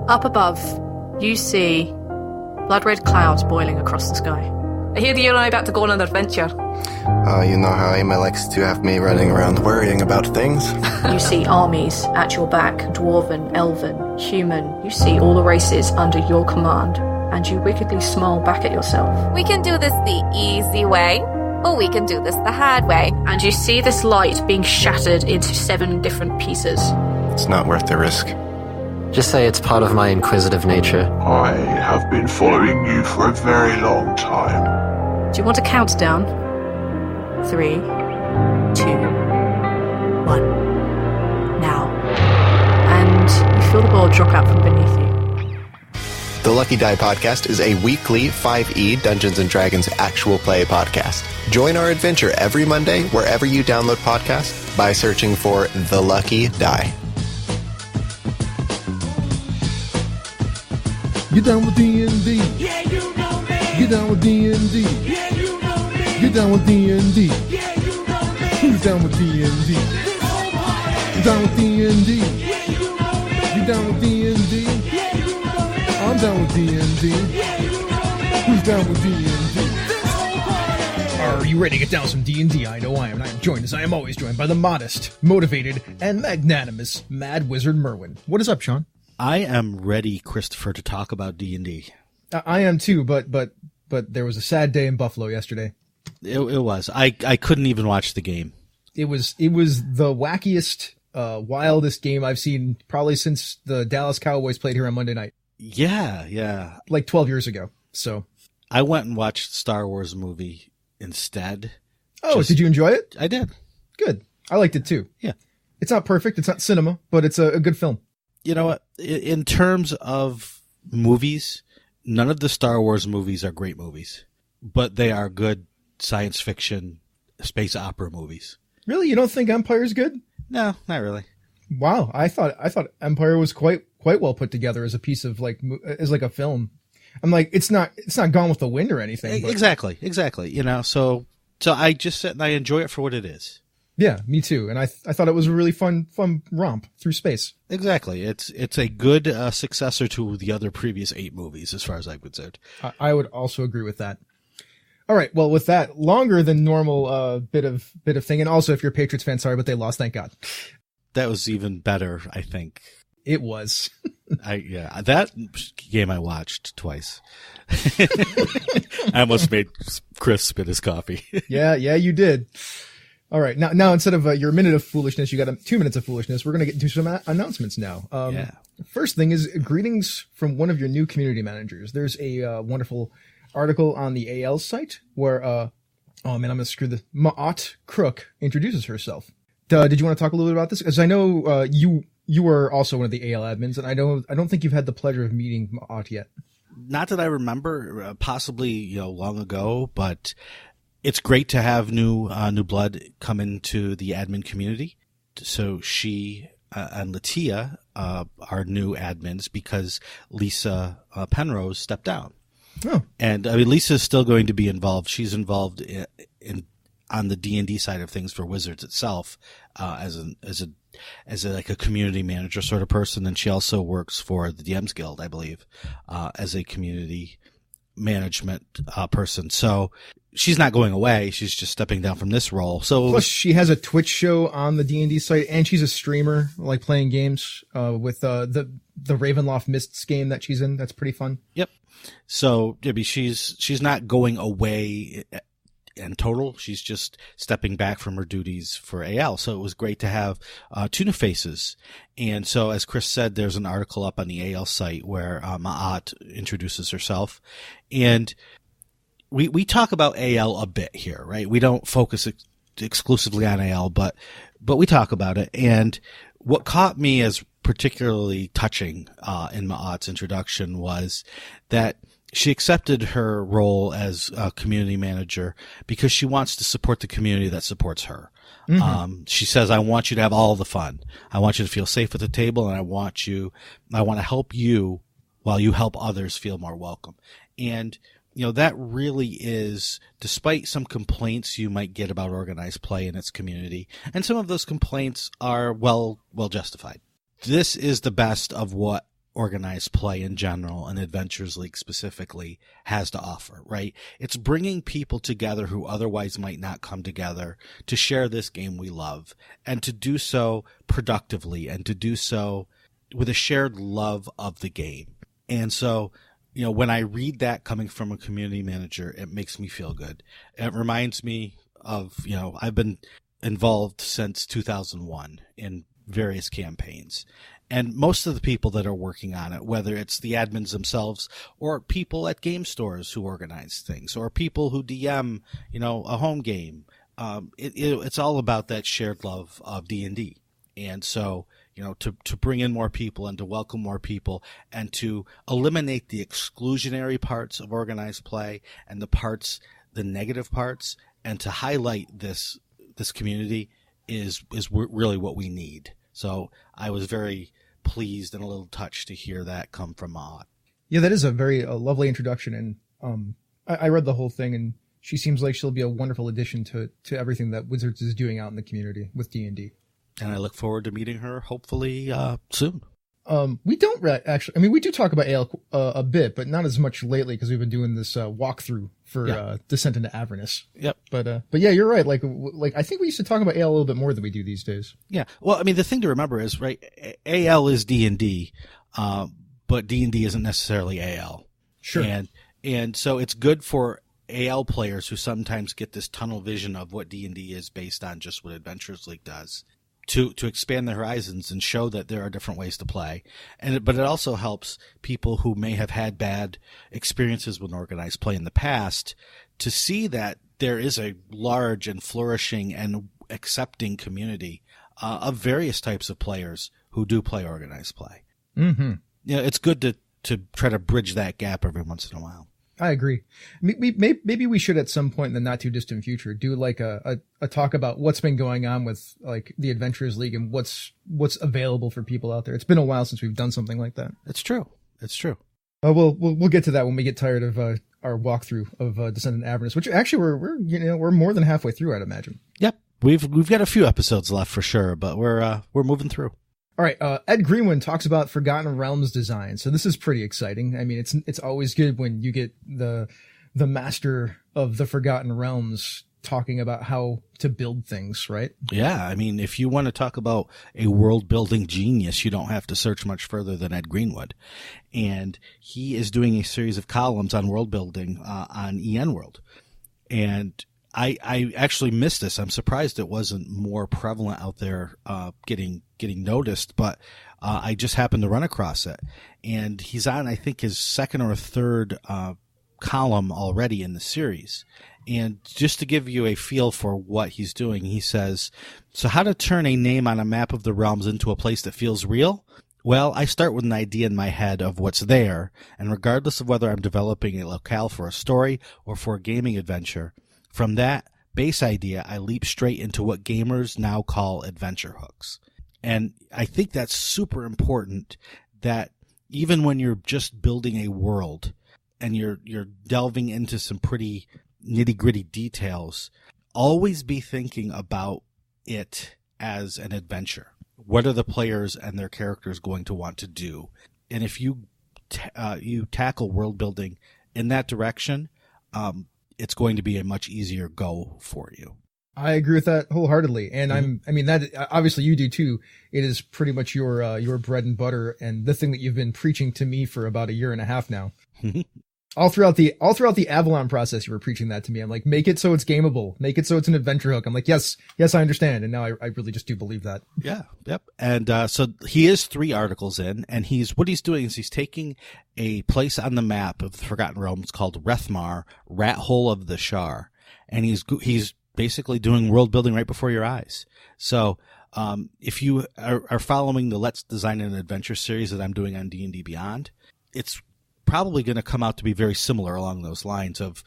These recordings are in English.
Up above, you see blood-red clouds boiling across the sky. I hear that you're about to go on an adventure. You know how Emma likes to have me running around worrying about things? You see armies at your back, dwarven, elven, human. You see all the races under your command, and you wickedly smile back at yourself. We can do this the easy way, or we can do this the hard way. And you see this light being shattered into 7 different pieces. It's not worth the risk. Just say it's part of my inquisitive nature. I have been following you for a very long time. Do you want to count down? 3, 2, 1. Now. And you feel the ball drop out from beneath you. The Lucky Die podcast is a weekly 5e Dungeons & Dragons actual play podcast. Join our adventure every Monday wherever you download podcasts by searching for The Lucky Die. Get down with D&D. Yeah, you know me. Get down with D&D. Yeah, you know me. Get down with D&D. Yeah, you know me. Who's down with D&D? This whole party. You down with D&D? Yeah, you know me. You down with D&D? Yeah, you know me. I'm down with D&D. Yeah, you know me. Who's down with D&D? This whole party. Are you ready to get down some D&D? I know I am, and I am joined, as I am always joined, by the modest, motivated, and magnanimous Mad Wizard Merwin. What is up, Shawn? I am ready, Christopher, to talk about D&D. I am too, but there was a sad day in Buffalo yesterday. It was. I couldn't even watch the game. It was the wackiest, wildest game I've seen probably since the Dallas Cowboys played here on Monday night. Yeah. Like 12 years ago. So I went and watched Star Wars movie instead. Oh, did you enjoy it? I did. Good. I liked it too. Yeah. It's not perfect. It's not cinema, but it's a good film. You know what? In terms of movies, none of the Star Wars movies are great movies, but they are good science fiction, space opera movies. Really? You don't think Empire's good? No, not really. Wow. I thought Empire was quite well put together as a piece of as a film. I'm like, it's not Gone with the Wind or anything. But... Exactly. You know, so I just sit and I enjoy it for what it is. Yeah, me too. And I thought it was a really fun romp through space. Exactly. It's a good successor to the other previous 8 movies, as far as I'm concerned. I would also agree with that. All right. Well, with that, longer than normal bit of thing. And also, if you're a Patriots fan, sorry, but they lost. Thank God. That was even better, I think. It was. That game I watched twice. I almost made Chris spit his coffee. Yeah, you did. All right. Now instead of your minute of foolishness, you got 2 minutes of foolishness. We're going to get into some announcements now. First thing is greetings from one of your new community managers. There's a wonderful article on the AL site where, oh man, I'm going to screw this. Ma'at Crook introduces herself. Did you want to talk a little bit about this? Because I know you were also one of the AL admins, and I don't think you've had the pleasure of meeting Ma'at yet. Not that I remember, possibly long ago, but it's great to have new blood come into the admin community. So she and Latia are new admins because Lisa Penrose stepped down. Oh. And I mean, Lisa's still going to be involved. She's involved in on the D&D side of things for Wizards itself, as a community manager sort of person. And she also works for the DMs Guild, I believe, as a community management person. So she's not going away. She's just stepping down from this role. So plus she has a Twitch show on the D&D site, and she's a streamer, like playing games with the Ravenloft Mists game that she's in. That's pretty fun. Yep. So Debbie, she's not going away in total. She's just stepping back from her duties for AL. So it was great to have two new faces. And so, as Chris said, there's an article up on the AL site where Ma'at introduces herself. And we talk about AL a bit here, right? We don't focus exclusively on AL, but we talk about it. And what caught me as particularly touching in Ma'at's introduction was that she accepted her role as a community manager because she wants to support the community that supports her. Mm-hmm. She says, I want you to have all the fun. I want you to feel safe at the table, and I want to help you while you help others feel more welcome. And, that really is, despite some complaints you might get about organized play in its community, and some of those complaints are well justified. This is the best of what organized play in general and Adventures League specifically has to offer, right? It's bringing people together who otherwise might not come together to share this game we love, and to do so productively, and to do so with a shared love of the game. And so, when I read that coming from a community manager, it makes me feel good. It reminds me of, I've been involved since 2001 in various campaigns. And most of the people that are working on it, whether it's the admins themselves or people at game stores who organize things, or people who DM, a home game, it's all about that shared love of D&D. And so, to bring in more people and to welcome more people and to eliminate the exclusionary parts of organized play and the negative parts, and to highlight this community is really what we need. So I was very pleased and a little touched to hear that come from Maud. Yeah, that is a very lovely introduction. And I read the whole thing, and she seems like she'll be a wonderful addition to everything that Wizards is doing out in the community with D&D. And I look forward to meeting her hopefully soon. We don't actually. I mean, we do talk about AL a bit, but not as much lately because we've been doing this walkthrough for Descent into Avernus. Yep. But yeah, you're right. Like I think we used to talk about AL a little bit more than we do these days. Yeah. Well, I mean, the thing to remember is, right, AL is D&D, but D&D isn't necessarily AL. Sure. And so it's good for AL players who sometimes get this tunnel vision of what D&D is based on just what Adventures League does, to expand their horizons and show that there are different ways to play. But it also helps people who may have had bad experiences with organized play in the past to see that there is a large and flourishing and accepting community of various types of players who do play organized play. Mm-hmm. It's good to try to bridge that gap every once in a while. I agree. Maybe we should at some point in the not too distant future do like a talk about what's been going on with like the Adventurers League and what's available for people out there. It's been a while since we've done something like that. It's true. We'll get to that when we get tired of our walkthrough of Descent into Avernus, which actually we're more than halfway through, I'd imagine. Yep. We've got a few episodes left for sure, but we're moving through. All right, Ed Greenwood talks about Forgotten Realms design. So this is pretty exciting. I mean, it's always good when you get the master of the Forgotten Realms talking about how to build things, right? Yeah, I mean, if you want to talk about a world-building genius, you don't have to search much further than Ed Greenwood. And he is doing a series of columns on world-building on EN World. And I actually missed this. I'm surprised it wasn't more prevalent out there, getting noticed, but I just happened to run across it. And he's on, I think, his second or third column already in the series. And just to give you a feel for what he's doing, he says, so how to turn a name on a map of the realms into a place that feels real? Well, I start with an idea in my head of what's there, and regardless of whether I'm developing a locale for a story or for a gaming adventure, from that base idea, I leap straight into what gamers now call adventure hooks. And I think that's super important, that even when you're just building a world and you're delving into some pretty nitty-gritty details, always be thinking about it as an adventure. What are the players and their characters going to want to do? And if you tackle world building in that direction, it's going to be a much easier go for you. I agree with that wholeheartedly. And that obviously you do too. It is pretty much your bread and butter and the thing that you've been preaching to me for about a year and a half now. All throughout the Avalon process, you were preaching that to me. I'm like, make it so it's gameable. Make it so it's an adventure hook. I'm like, yes, I understand. And now I really just do believe that. Yeah. Yep. And, so he is 3 articles in, and what he's doing is he's taking a place on the map of the Forgotten Realms called Rethmar, Rat Hole of the Shar. And he's basically doing world building right before your eyes. So, if you are following the Let's Design an Adventure series that I'm doing on D&D Beyond, it's probably going to come out to be very similar along those lines of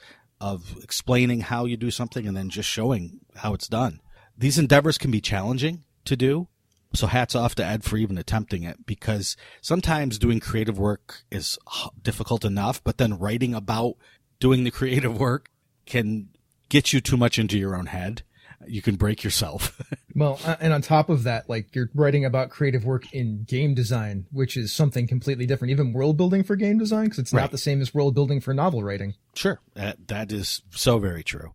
explaining how you do something and then just showing how it's done. These endeavors can be challenging to do, so hats off to Ed for even attempting it, because sometimes doing creative work is difficult enough, but then writing about doing the creative work can get you too much into your own head. you can break yourself. Well, and on top of that, like you're writing about creative work in game design, which is something completely different, even world building for game design, because it's not the same as world building for novel writing. Sure. That is so very true.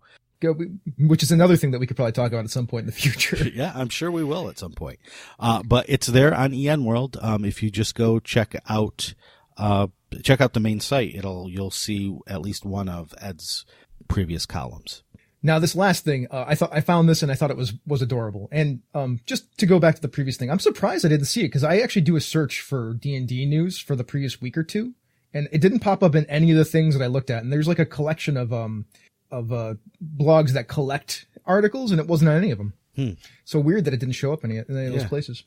Which is another thing that we could probably talk about at some point in the future. Yeah, I'm sure we will at some point. But it's there on EN World. If you just go check out the main site, you'll see at least one of Ed's previous columns. Now, this last thing, I found this and I thought it was adorable. And just to go back to the previous thing, I'm surprised I didn't see it because I actually do a search for D&D news for the previous week or two, and it didn't pop up in any of the things that I looked at. And there's like a collection of blogs that collect articles, and it wasn't on any of them. So weird that it didn't show up in any of those places.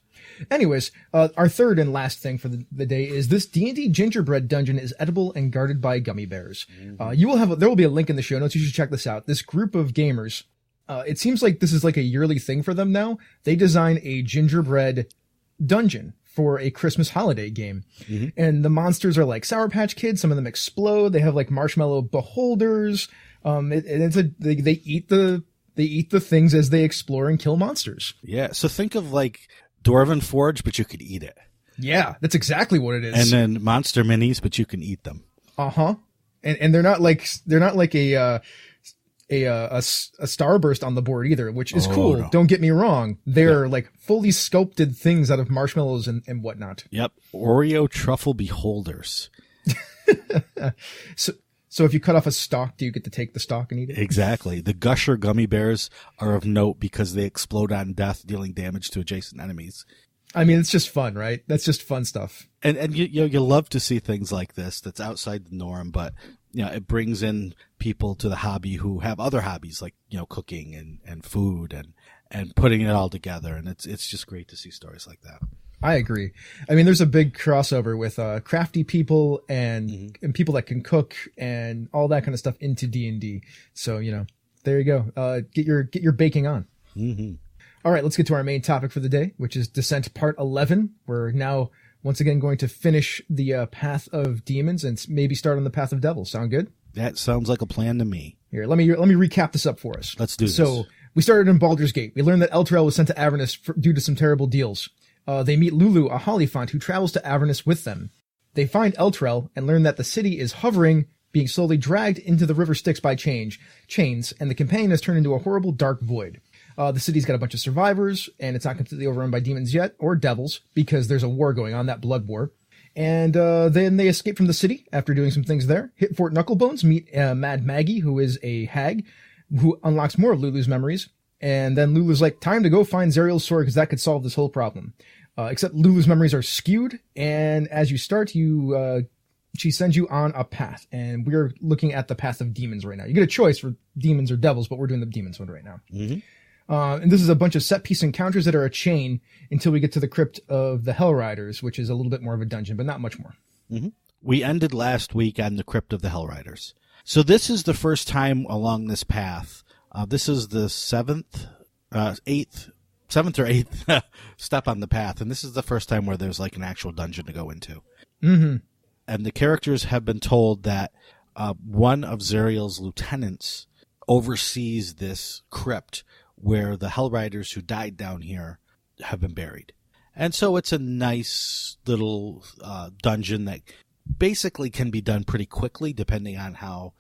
Anyways, our third and last thing for the day is this D&D Gingerbread dungeon is edible and guarded by gummy bears. There will be a link in the show notes. You should check this out. This group of gamers, it seems like this is like a yearly thing for them now. They design a gingerbread dungeon for a Christmas holiday game. And the monsters are like Sour Patch Kids. Some of them explode. They have like marshmallow beholders. They eat the things as they explore and kill monsters. Yeah. So think of like Dwarven Forge, but you could eat it. Yeah, that's exactly what it is. And then monster minis, but you can eat them. And they're not like a starburst on the board either, which is cool. No. Don't get me wrong. They're like fully sculpted things out of marshmallows and whatnot. Yep. Oreo truffle beholders. So if you cut off a stalk, do you get to take the stalk and eat it? Exactly. The Gusher gummy bears are of note because they explode on death, dealing damage to adjacent enemies. I mean, it's just fun, right? That's just fun stuff. And you love to see things like this that's outside the norm, but it brings in people to the hobby who have other hobbies like, cooking and food and putting it all together. And it's just great to see stories like that. I agree. I mean, there's a big crossover with crafty people and people that can cook and all that kind of stuff into D&D. So, there you go. Get your baking on. All right, let's get to our main topic for the day, which is Descent Part 11. We're now once again going to finish the Path of Demons and maybe start on the Path of Devils. Sound good? That sounds like a plan to me. Here, let me recap this up for us. Let's do this. So we started in Baldur's Gate. We learned that Elturel was sent to Avernus due to some terrible deals. They meet Lulu, a Hollyphant who travels to Avernus with them. They find Elturel and learn that the city is hovering, being slowly dragged into the river Styx by chains, and the companion has turned into a horrible dark void. The city's got a bunch of survivors, and it's not completely overrun by demons yet, or devils, because there's a war going on, that blood war. And then they escape from the city after doing some things there. Hit Fort Knucklebones, meet Mad Maggie, who is a hag, who unlocks more of Lulu's memories. And then Lulu's like, time to go find Zariel's sword, because that could solve this whole problem. Except Lulu's memories are skewed, and as you start, she sends you on a path, and we're looking at the Path of Demons right now. You get a choice for demons or devils, but we're doing the demons one right now. And this is a bunch of set-piece encounters that are a chain until we get to the Crypt of the Hellriders, which is a little bit more of a dungeon, but not much more. We ended last week on the Crypt of the Hellriders. So this is the first time along this path. This is the seventh or eighth step on the path, and this is the first time where there's like an actual dungeon to go into. And the characters have been told that one of Zariel's lieutenants oversees this crypt where the Hellriders who died down here have been buried. And so it's a nice little dungeon that basically can be done pretty quickly depending on how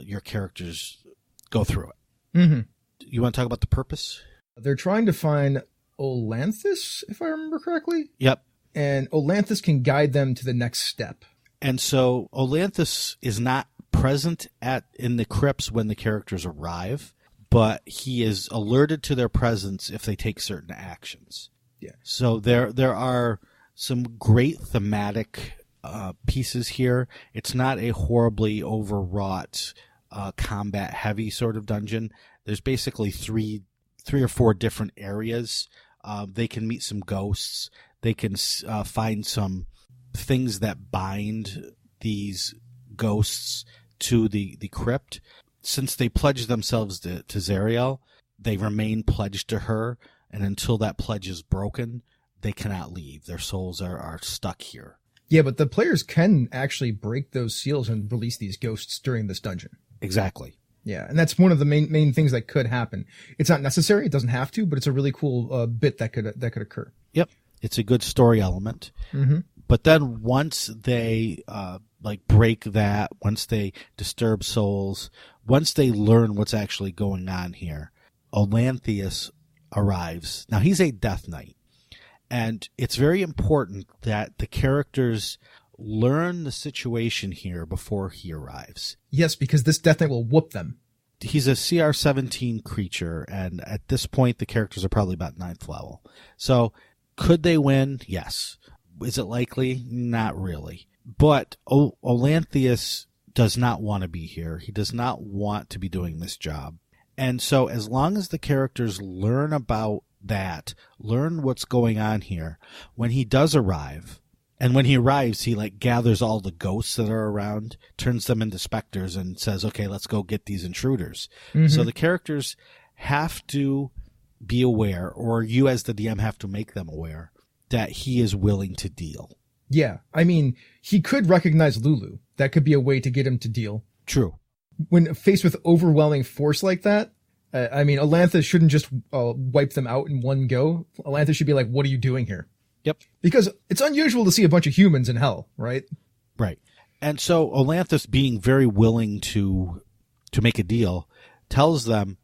your characters go through it. You want to talk about the purpose? They're trying to find Olanthus, if I remember correctly. Yep. And Olanthus can guide them to the next step. And so Olanthus is not present in the crypts when the characters arrive, but he is alerted to their presence if they take certain actions. Yeah. So there are some great thematic pieces here. It's not a horribly overwrought combat heavy sort of dungeon. There's basically three or four different areas. They can meet some ghosts. They can find some things that bind these ghosts to the crypt. Since they pledged themselves to Zariel, they remain pledged to her, and until that pledge is broken, they cannot leave. Their souls are stuck here. Yeah, but the players can actually break those seals and release these ghosts during this dungeon. Exactly. Yeah, and that's one of the main things that could happen. It's not necessary; it doesn't have to, but it's a really cool bit that could occur. Yep, it's a good story element. Mm-hmm. But then once they break that, once they disturb souls, once they learn what's actually going on here, Olanthius arrives. Now he's a Death Knight, and it's very important that the characters learn the situation here before he arrives. Yes, because this Death Knight will whoop them. He's a CR-17 creature, and at this point, the characters are probably about 9th level. So, could they win? Yes. Is it likely? Not really. But Olanthius does not want to be here. He does not want to be doing this job. And so, as long as the characters learn about that, learn what's going on here, when he does arrive, and when he arrives, he gathers all the ghosts that are around, turns them into specters, and says, okay, let's go get these intruders. Mm-hmm. So the characters have to be aware, or you as the DM have to make them aware, that he is willing to deal. Yeah. I mean, he could recognize Lulu. That could be a way to get him to deal. True. When faced with overwhelming force like that, Olanthius shouldn't just wipe them out in one go. Olanthius should be like, what are you doing here? Yep. Because it's unusual to see a bunch of humans in hell, right? Right. And so Olanthius, being very willing to make a deal, tells them,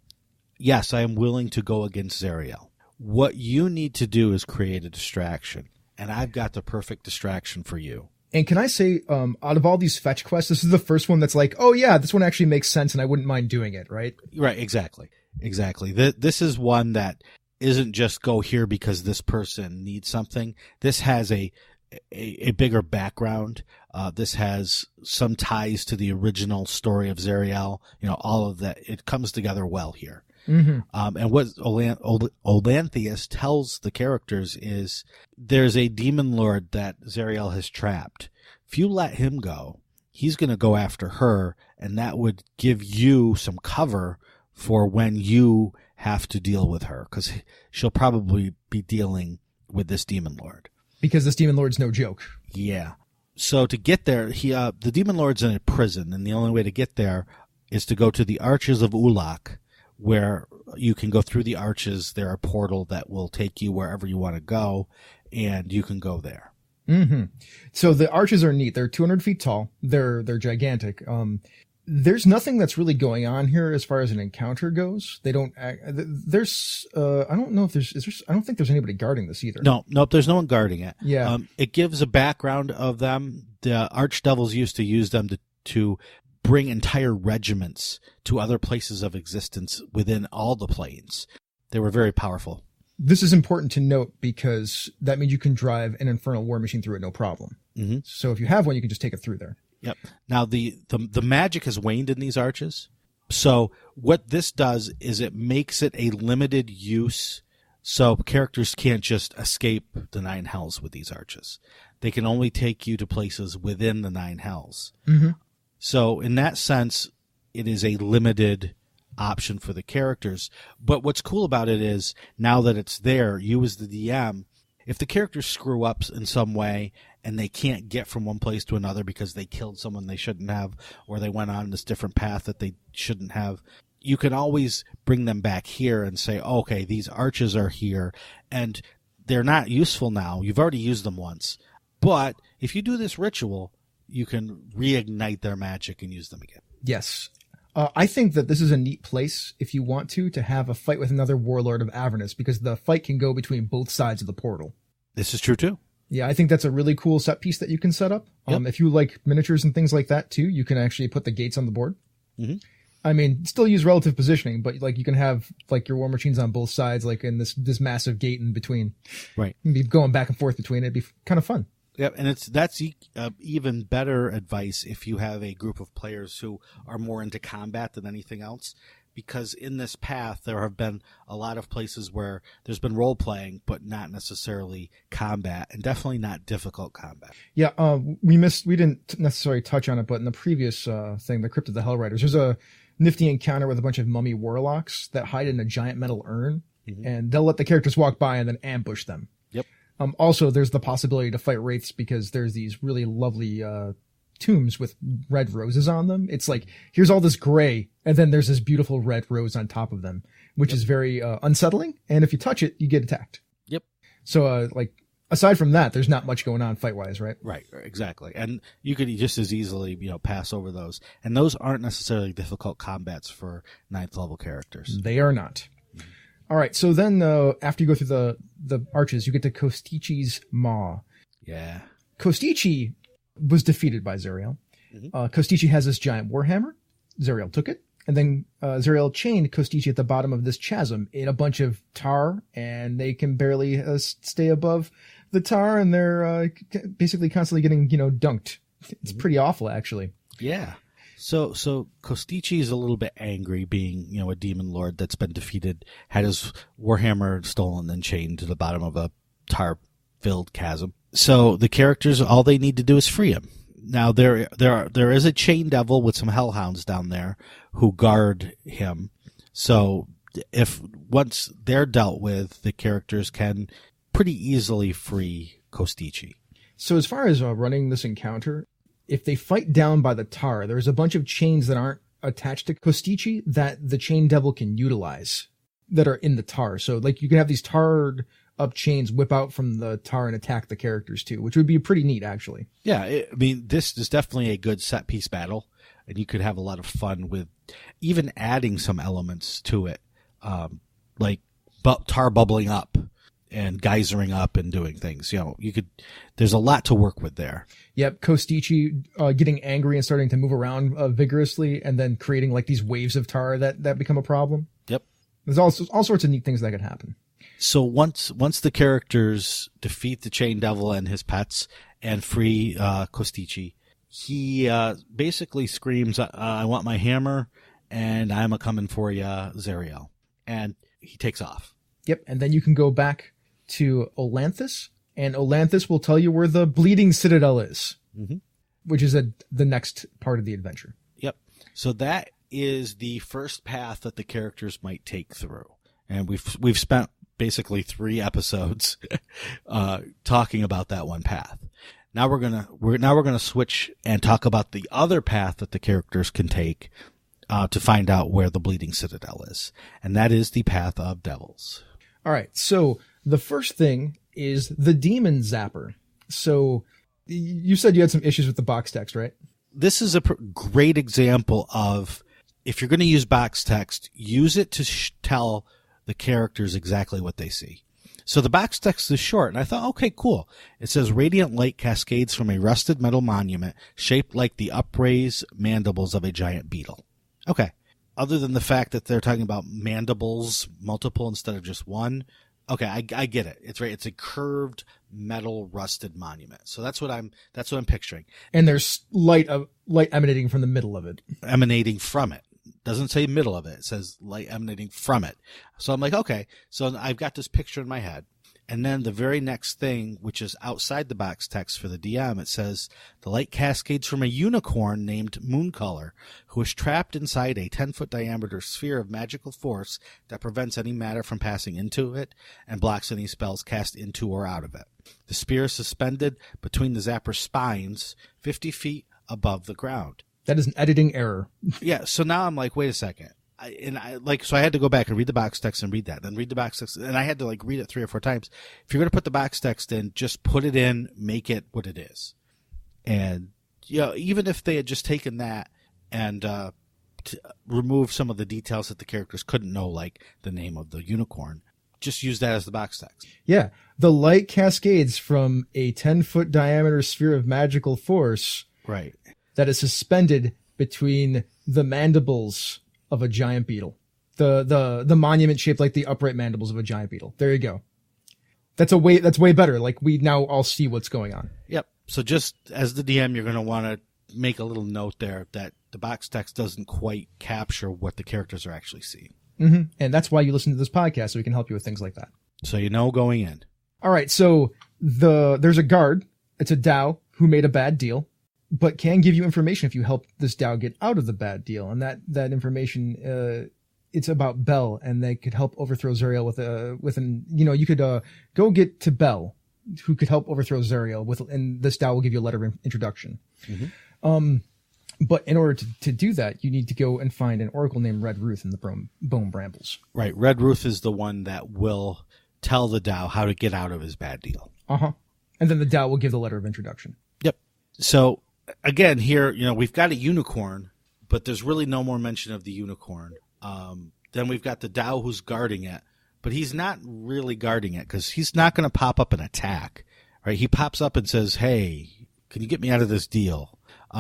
yes, I am willing to go against Zariel. What you need to do is create a distraction, and I've got the perfect distraction for you. And can I say, out of all these fetch quests, this is the first one that's like, oh yeah, this one actually makes sense and I wouldn't mind doing it, right? Right, exactly. This is one that isn't just go here because this person needs something. This has a bigger background. This has some ties to the original story of Zariel. All of that. It comes together well here. Mm-hmm. And what Olanthius tells the characters is there's a demon lord that Zariel has trapped. If you let him go, he's going to go after her, and that would give you some cover for when you have to deal with her, because she'll probably be dealing with this demon lord. Because this demon lord's no joke. Yeah. So to get there, the demon lord's in a prison, and the only way to get there is to go to the Arches of Ulak, where you can go through the arches. They're a portal that will take you wherever you want to go, and you can go there. Mm-hmm. So the arches are neat. They're 200 feet tall. They're gigantic. There's nothing that's really going on here as far as an encounter goes. They don't. I don't know if I don't think there's anybody guarding this either. Nope. There's no one guarding it. Yeah. It gives a background of them. The archdevils used to use them to bring entire regiments to other places of existence within all the planes. They were very powerful. This is important to note because that means you can drive an infernal war machine through it no problem. Mm-hmm. So if you have one, you can just take it through there. Yep. Now the magic has waned in these arches. So what this does is it makes it a limited use, so characters can't just escape the 9 hells with these arches. They can only take you to places within the 9 hells. Mm-hmm. So in that sense, it is a limited option for the characters. But what's cool about it is now that it's there, you as the DM, if the characters screw up in some way and they can't get from one place to another because they killed someone they shouldn't have, or they went on this different path that they shouldn't have, you can always bring them back here and say, okay, these arches are here and they're not useful now. You've already used them once. But if you do this ritual, you can reignite their magic and use them again. Yes. I think that this is a neat place, if you want to have a fight with another warlord of Avernus, because the fight can go between both sides of the portal. This is true, too. Yeah, I think that's a really cool set piece that you can set up. Yep. If you like miniatures and things like that, too, you can actually put the gates on the board. Mm-hmm. I mean, still use relative positioning, but you can have your war machines on both sides, in this massive gate in between. Right. You can be going back and forth between it. It'd be kind of fun. Yeah, and that's even better advice if you have a group of players who are more into combat than anything else, because in this path there have been a lot of places where there's been role playing, but not necessarily combat, and definitely not difficult combat. Yeah, we didn't necessarily touch on it, but in the previous thing, the Crypt of the Hellriders, there's a nifty encounter with a bunch of mummy warlocks that hide in a giant metal urn, mm-hmm. and they'll let the characters walk by and then ambush them. Yep. Also, there's the possibility to fight wraiths because there's these really lovely tombs with red roses on them. It's like, here's all this gray, and then there's this beautiful red rose on top of them, which is very unsettling. And if you touch it, you get attacked. Yep. So, aside from that, there's not much going on fight-wise, right? Right, exactly. And you could just as easily, pass over those. And those aren't necessarily difficult combats for 9th level characters. They are not. All right, so then after you go through the arches, you get to Kostichi's Maw. Yeah. Kostichi was defeated by Zariel. Kostichi has this giant warhammer. Zariel took it. And then Zariel chained Kostichi at the bottom of this chasm in a bunch of tar, and they can barely stay above the tar, and they're basically constantly getting, dunked. It's pretty awful, actually. Yeah. So Kostichi is a little bit angry, being, a demon lord that's been defeated, had his warhammer stolen and chained to the bottom of a tar-filled chasm. So the characters, all they need to do is free him. Now there is a chain devil with some hellhounds down there who guard him. So if once they're dealt with, the characters can pretty easily free Kostichi. So as far as running this encounter, if they fight down by the tar, there's a bunch of chains that aren't attached to Kostichi that the chain devil can utilize that are in the tar. So you can have these tarred up chains whip out from the tar and attack the characters too, which would be pretty neat, actually. Yeah, this is definitely a good set piece battle, and you could have a lot of fun with even adding some elements to it, like tar bubbling up and geysering up and doing things. There's a lot to work with there. Yep, Kostichi getting angry and starting to move around vigorously, and then creating these waves of tar that become a problem. Yep, there's all sorts of neat things that could happen. So once the characters defeat the Chain Devil and his pets and free Kostichi, he basically screams, "I want my hammer, and I'm a-coming for ya, Zariel." And he takes off. Yep, and then you can go back to Olanthus, and Olanthus will tell you where the Bleeding Citadel is, which is the next part of the adventure. Yep. So that is the first path that the characters might take through. And we've spent basically 3 episodes talking about that one path. Now we're gonna switch and talk about the other path that the characters can take to find out where the Bleeding Citadel is, and that is the path of devils. All right. So the first thing is the Demon Zapper. So you said you had some issues with the box text, right? This is a great example of, if you're going to use box text, use it to tell the characters exactly what they see. So the box text is short, and I thought, okay, cool. It says, "Radiant light cascades from a rusted metal monument shaped like the upraised mandibles of a giant beetle." Okay. Other than the fact that they're talking about mandibles, multiple instead of just one. Okay, I get it. It's right. It's a curved metal rusted monument. So that's what I'm picturing. And there's light emanating from the middle of it. Emanating from it. Doesn't say middle of it. It says light emanating from it. So I'm like, okay. So I've got this picture in my head. And then the very next thing, which is outside the box text for the DM, it says, "The light cascades from a unicorn named Mooncolor, who is trapped inside a 10-foot diameter sphere of magical force that prevents any matter from passing into it and blocks any spells cast into or out of it. The sphere is suspended between the Zapper's spines, 50 feet above the ground." That is an editing error. Yeah, so now I'm like, wait a second. So I had to go back and read the box text and read that, then read the box text, and I had to read it 3 or 4 times. If you're going to put the box text in, just put it in, make it what it is. And, even if they had just taken that and removed some of the details that the characters couldn't know, like the name of the unicorn, just use that as the box text. Yeah. The light cascades from a 10-foot diameter sphere of magical force. Right. That is suspended between the mandibles of a giant beetle. The monument shaped like the upright mandibles of a giant beetle. There you go. That's way better. We now all see what's going on. Yep. So just as the DM, you're going to want to make a little note there that the box text doesn't quite capture what the characters are actually seeing. Mm-hmm. And that's why you listen to this podcast, so we can help you with things like that. So going in. All right. So there's a guard. It's a Dao who made a bad deal, but can give you information if you help this Dao get out of the bad deal. And that information, it's about Bell, and they could help overthrow Zariel you could go get to Bell, who could help overthrow Zariel and this Dao will give you a letter of introduction. Mm-hmm. But in order to do that, you need to go and find an oracle named Red Ruth in the Bone Brambles. Right. Red Ruth is the one that will tell the Tao how to get out of his bad deal. Uh-huh. And then the Tao will give the letter of introduction. Yep. So, again, here, we've got a unicorn, but there's really no more mention of the unicorn. Then we've got the Tao who's guarding it, but he's not really guarding it because he's not going to pop up and attack. Right? He pops up and says, hey, can you get me out of this deal?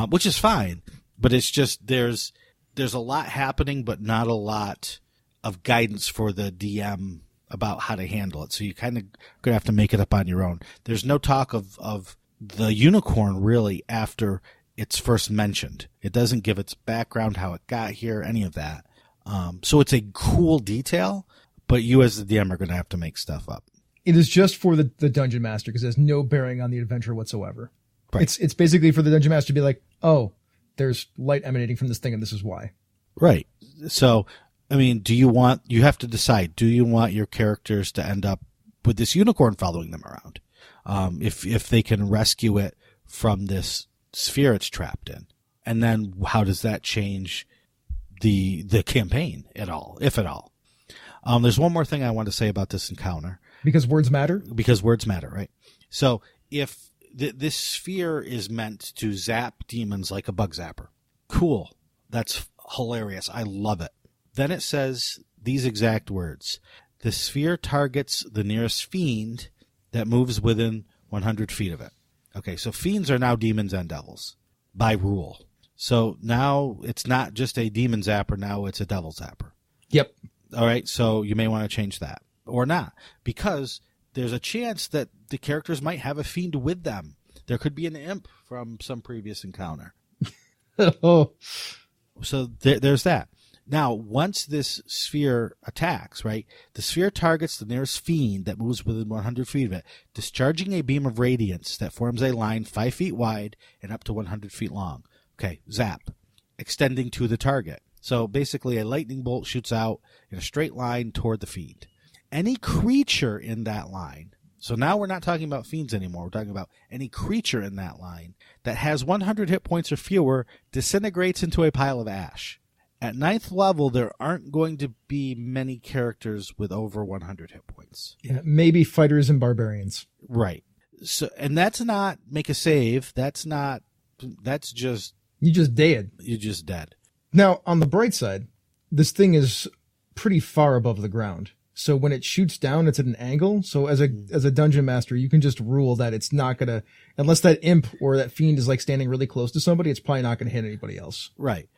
Which is fine, but it's just there's a lot happening, but not a lot of guidance for the DM about how to handle it. So you kind of going to have to make it up on your own. There's no talk of the unicorn really after it's first mentioned. It doesn't give its background, how it got here, any of that. So it's a cool detail, but you as the DM are going to have to make stuff up. It is just for the dungeon master because it has no bearing on the adventure whatsoever. Right. It's basically for the dungeon master to be like, oh, there's light emanating from this thing and this is why. Right. So, I mean, you have to decide, do you want your characters to end up with this unicorn following them around? If they can rescue it from this sphere it's trapped in. And then how does that change the campaign at all, if at all? There's one more thing I want to say about this encounter. Because words matter? Because words matter, right? So if this sphere is meant to zap demons like a bug zapper. Cool. That's hilarious. I love it. Then it says these exact words. The sphere targets the nearest fiend that moves within 100 feet of it. Okay, so fiends are now demons and devils by rule. So now it's not just a demon zapper, now it's a devil zapper. Yep. All right, so you may want to change that. Or not, because there's a chance that the characters might have a fiend with them. There could be an imp from some previous encounter. Oh. So there's that. Now, once this sphere attacks, right, the sphere targets the nearest fiend that moves within 100 feet of it, discharging a beam of radiance that forms a line 5 feet wide and up to 100 feet long. Okay, zap, extending to the target. So basically a lightning bolt shoots out in a straight line toward the fiend. Any creature in that line, so now we're not talking about fiends anymore, we're talking about any creature in that line that has 100 hit points or fewer disintegrates into a pile of ash. At 9th level, there aren't going to be many characters with over 100 hit points. Yeah, maybe fighters and barbarians. Right. So, and that's not make a save. That's just... You just dead. You're just dead. Now, on the bright side, this thing is pretty far above the ground. So when it shoots down, it's at an angle. So as a dungeon master, you can just rule that it's not going to, unless that imp or that fiend is like standing really close to somebody, it's probably not going to hit anybody else. Right.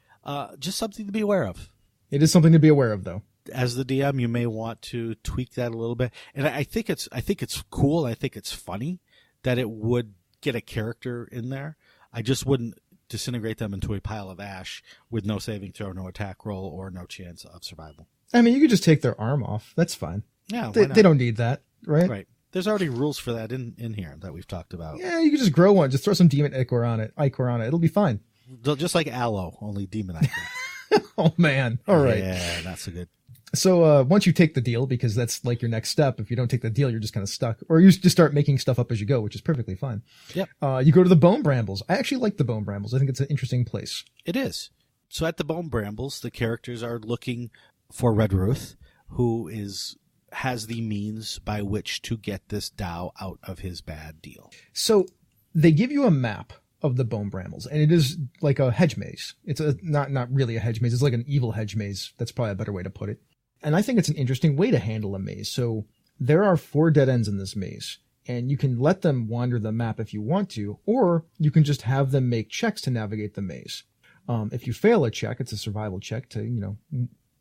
Just something to be aware of. It is something to be aware of, though. As the DM, you may want to tweak that a little bit. And I think it's cool. I think it's funny that it would get a character in there. I just wouldn't disintegrate them into a pile of ash with no saving throw, no attack roll, or no chance of survival. I mean, you could just take their arm off. That's fine. Yeah, they don't need that, right? Right. There's already rules for that in here that we've talked about. Yeah, you could just grow one. Just throw some demon ichor on it. It'll be fine. Just like aloe, only demon ichor. Oh, man. All right. Yeah, not so good. So once you take the deal, because that's like your next step, if you don't take the deal, you're just kind of stuck. Or you just start making stuff up as you go, which is perfectly fine. Yep. You go to the Bone Brambles. I actually like the Bone Brambles. I think it's an interesting place. It is. So at the Bone Brambles, the characters are looking for Red Ruth, who has the means by which to get this Tao out of his bad deal. So they give you a map of the Bone Brambles, and it is like a hedge maze. It's not really a hedge maze. It's like an evil hedge maze. That's probably a better way to put it. And I think it's an interesting way to handle a maze. So there are 4 dead ends in this maze, and you can let them wander the map if you want to, or you can just have them make checks to navigate the maze. If you fail a check, it's a survival check to,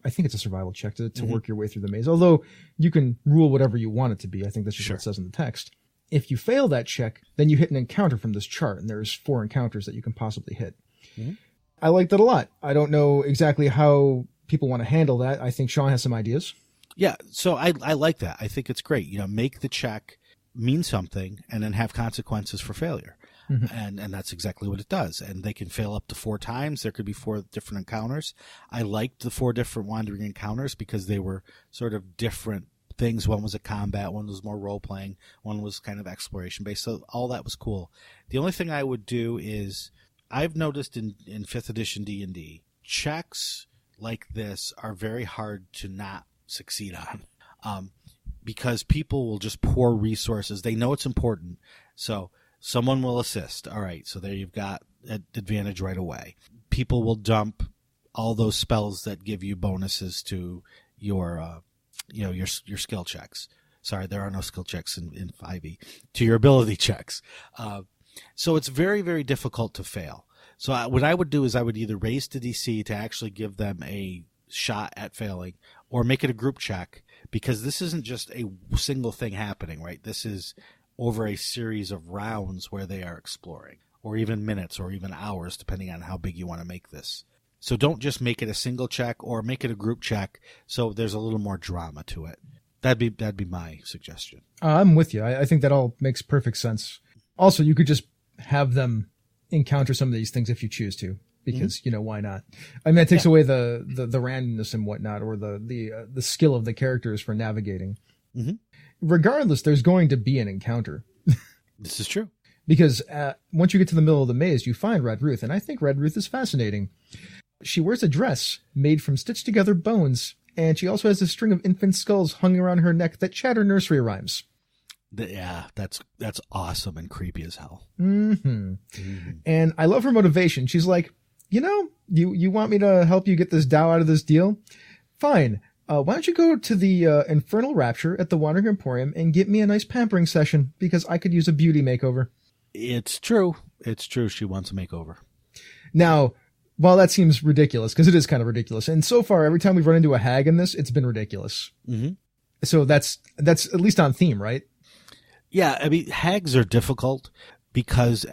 I think it's a survival check to work your way through the maze. Although you can rule whatever you want it to be. I think that's just what it says in the text. If you fail that check, then you hit an encounter from this chart, and there's 4 encounters that you can possibly hit. Mm-hmm. I like that a lot. I don't know exactly how people want to handle that. I think Shawn has some ideas. Yeah, so I like that. I think it's great. Make the check mean something and then have consequences for failure. Mm-hmm. And that's exactly what it does. And they can fail up to 4 times. There could be 4 different encounters. I liked the 4 different wandering encounters because they were sort of different things. One was a combat, one was more role-playing, one was kind of exploration-based. So all that was cool. The only thing I would do is I've noticed in 5th edition D&D, checks like this are very hard to not succeed on, because people will just pour resources. They know it's important, so someone will assist. All right, so there you've got an advantage right away. People will dump all those spells that give you bonuses to your your skill checks. Sorry, there are no skill checks in 5e. To your ability checks. So it's very, very difficult to fail. So what I would do is I would either raise the DC to actually give them a shot at failing, or make it a group check, because this isn't just a single thing happening, right? This is over a series of rounds where they are exploring, or even minutes, or even hours, depending on how big you want to make this. So don't just make it a single check, or make it a group check, so there's a little more drama to it. That'd be my suggestion. I'm with you. I think that all makes perfect sense. Also, you could just have them encounter some of these things if you choose to, because why not? I mean, it takes away the randomness and whatnot, or the skill of the characters for navigating. Mm-hmm. Regardless, there's going to be an encounter. This is true, because once you get to the middle of the maze, you find Red Ruth, and I think Red Ruth is fascinating. She wears a dress made from stitched together bones, and she also has a string of infant skulls hung around her neck that chatter nursery rhymes. Yeah, that's awesome and creepy as hell. Mm-hmm. Mm-hmm. And I love her motivation. She's like, you want me to help you get this Dow out of this deal? Fine. Why don't you go to the Infernal Rapture at the Wandering Emporium and get me a nice pampering session, because I could use a beauty makeover. It's true. It's true. She wants a makeover. Now, while that seems ridiculous, because it is kind of ridiculous, and so far every time we've run into a hag in this, it's been ridiculous. Mm-hmm. So that's at least on theme, right? Yeah, I mean, hags are difficult because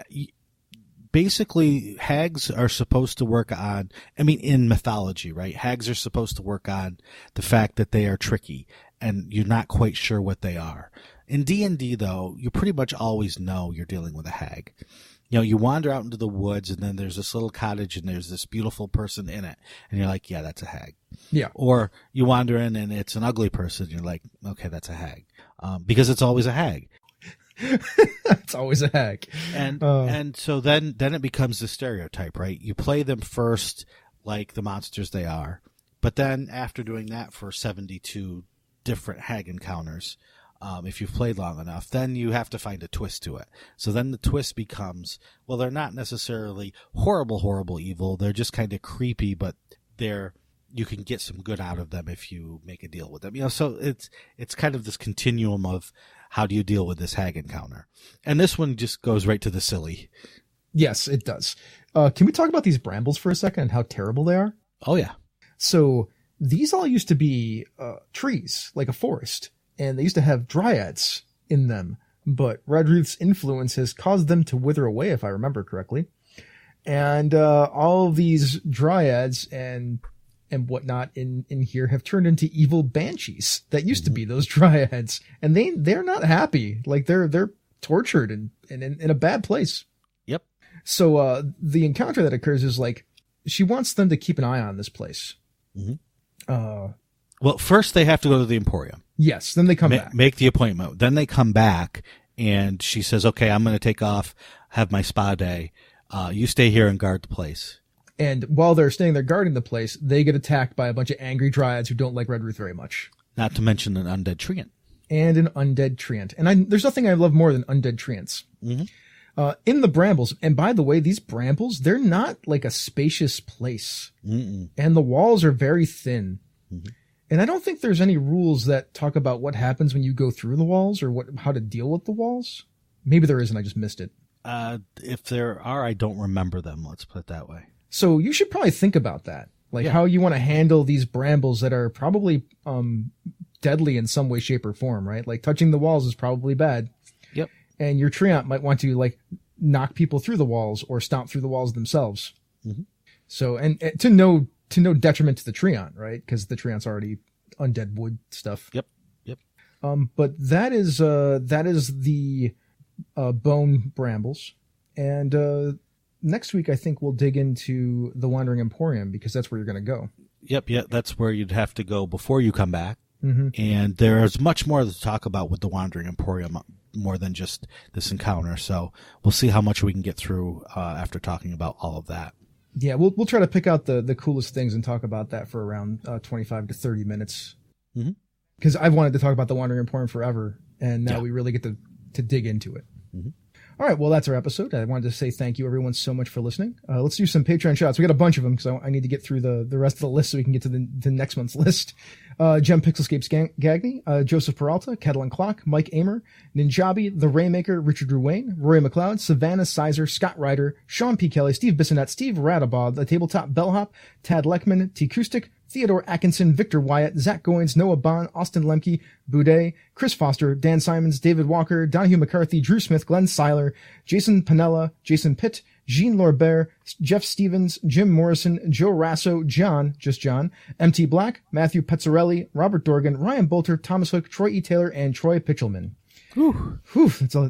basically hags are supposed to work on, in mythology, right? Hags are supposed to work on the fact that they are tricky and you're not quite sure what they are. In D&D, though, you pretty much always know you're dealing with a hag. You wander out into the woods, and then there's this little cottage, and there's this beautiful person in it, and you're like, yeah, that's a hag. Yeah. Or you wander in, and it's an ugly person, and you're like, okay, that's a hag. Because it's always a hag. It's always a hag. And so then it becomes the stereotype, right? You play them first like the monsters they are, but then after doing that for 72 different hag encounters, if you've played long enough, then you have to find a twist to it. So then the twist becomes, well, they're not necessarily horrible, horrible evil. They're just kind of creepy, but you can get some good out of them if you make a deal with them. So it's kind of this continuum of how do you deal with this hag encounter. And this one just goes right to the silly. Yes, it does. Can we talk about these brambles for a second and how terrible they are? Oh, yeah. So these all used to be trees, like a forest. And they used to have dryads in them, but Red Ruth's influence has caused them to wither away, if I remember correctly. And all of these dryads and whatnot in here have turned into evil banshees that used to be those dryads, and they're not happy. Like they're tortured and in a bad place. Yep. So the encounter that occurs is like she wants them to keep an eye on this place. Mm-hmm. Well, first they have to go to the Emporium. Yes, then they come back. Make the appointment. Then they come back, and she says, okay, I'm going to take off, have my spa day. You stay here and guard the place. And while they're staying there guarding the place, they get attacked by a bunch of angry dryads who don't like Red Ruth very much. Not to mention an undead treant. And an undead treant. And there's nothing I love more than undead treants. Mm-hmm. In the brambles, and by the way, these brambles, they're not like a spacious place. Mm-mm. And the walls are very thin. Mm-hmm. And I don't think there's any rules that talk about what happens when you go through the walls or how to deal with the walls. Maybe there isn't. I just missed it. If there are, I don't remember them. Let's put it that way. So you should probably think about that. Like how you want to handle these brambles that are probably deadly in some way, shape, or form, right? Like touching the walls is probably bad. Yep. And your treant might want to like knock people through the walls or stomp through the walls themselves. Mm-hmm. So, and to no detriment to the treant, right? Because the treant's already undead wood stuff. Yep. But that is the bone brambles. And next week, I think we'll dig into the Wandering Emporium, because that's where you're going to go. Yep. That's where you'd have to go before you come back. Mm-hmm. And there's much more to talk about with the Wandering Emporium. more than just this encounter. So we'll see how much we can get through after talking about all of that. Yeah, we'll try to pick out the coolest things and talk about that for around 25 to 30 minutes. Because I've wanted to talk about the Wandering Emporium forever, and now we really get to dig into it. All right, well, that's our episode. I wanted to say thank you, everyone, so much for listening. Let's do some Patreon shots. We got a bunch of them because I need to get through the rest of the list so we can get to the next month's list. Jem Pixelscapes Gagney, Joseph Peralta, Kettle and Clock, Mike Amer, Ninjabi, The Raymaker, Richard Ruane, Rory McLeod, Savannah Sizer, Scott Ryder, Sean P. Kelly, Steve Bissonette, Steve Radabaugh, The Tabletop Bellhop, Tad Leckman, T. Acoustic, Theodore Atkinson, Victor Wyatt, Zach Goins, Noah Bond, Austin Lemke, Boudet, Chris Foster, Dan Simons, David Walker, Donahue McCarthy, Drew Smith, Glenn Seiler, Jason Panella, Jason Pitt, Jean Lorbert, Jeff Stevens, Jim Morrison, Joe Rasso, John, MT Black, Matthew Pezzarelli, Robert Dorgan, Ryan Bolter, Thomas Hook, Troy E. Taylor, and Troy Pitchelman. Whew,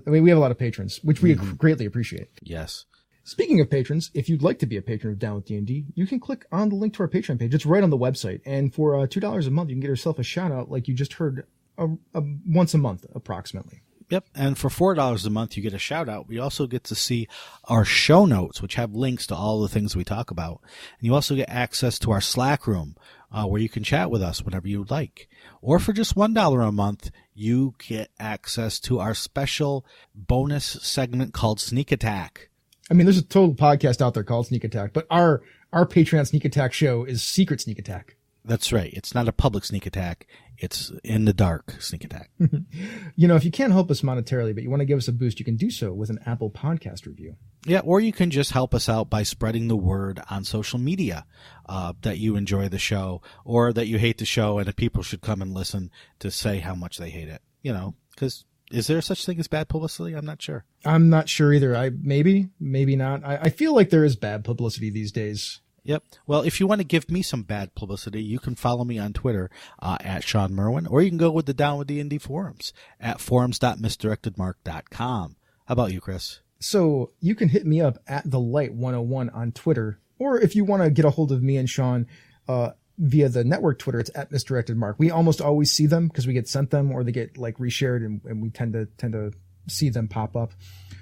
we have a lot of patrons, which we greatly appreciate. Yes. Speaking of patrons, if you'd like to be a patron of Down with D&D, you can click on the link to our Patreon page. It's right on the website. And for $2 a month, you can get yourself a shout out like you just heard once a month, approximately. Yep. And for $4 a month, you get a shout out. We also get to see our show notes, which have links to all the things we talk about. And you also get access to our Slack room, where you can chat with us whenever you would like. Or for just $1 a month, you get access to our special bonus segment called Sneak Attack. I mean, there's a total podcast out there called Sneak Attack, but our Patreon Sneak Attack show is Secret Sneak Attack. That's right. It's not a public sneak attack. It's in the dark sneak attack. If you can't help us monetarily, but you want to give us a boost, you can do so with an Apple Podcast review. Yeah, or you can just help us out by spreading the word on social media that you enjoy the show or that you hate the show and that people should come and listen to say how much they hate it. Because is there such thing as bad publicity? I'm not sure. I'm not sure either. Maybe not. I feel like there is bad publicity these days. Yep. Well, if you want to give me some bad publicity, you can follow me on Twitter at Sean Merwin, or you can go with the Down with D&D forums at forums.misdirectedmark.com. How about you, Chris? So you can hit me up at the Light 101 on Twitter, or if you want to get a hold of me and Sean via the network Twitter, it's at Misdirected Mark. We almost always see them because we get sent them or they get like reshared, and we tend to see them pop up.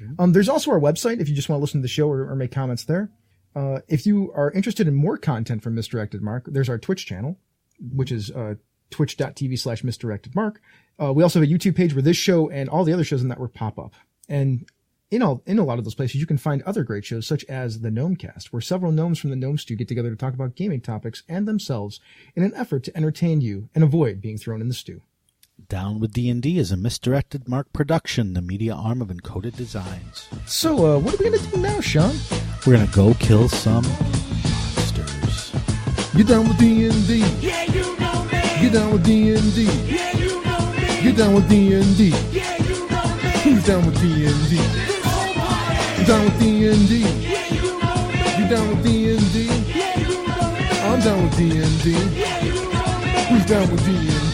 Mm-hmm. There's also our website if you just want to listen to the show or make comments there. If you are interested in more content from Misdirected Mark, there's our Twitch channel, which is twitch.tv/misdirectedmark. We also have a YouTube page where this show and all the other shows in the network pop up. And in a lot of those places, you can find other great shows, such as the Gnomecast, where several gnomes from the Gnome Stew get together to talk about gaming topics and themselves in an effort to entertain you and avoid being thrown in the stew. Down with D&D is a Misdirected Mark production, the media arm of Encoded Designs. So, what are we going to do now, Sean? We're going to go kill some monsters. Get down with D&D. Yeah, you know me. Get down with D&D. Yeah, you know me. Get down with D&D. Yeah, you know me. Who's down with D&D? Down with D&D. Yeah, you know me. You down with D&D? Yeah, you know me. I'm down with D&D. Yeah, you know me. Who's down with D&D?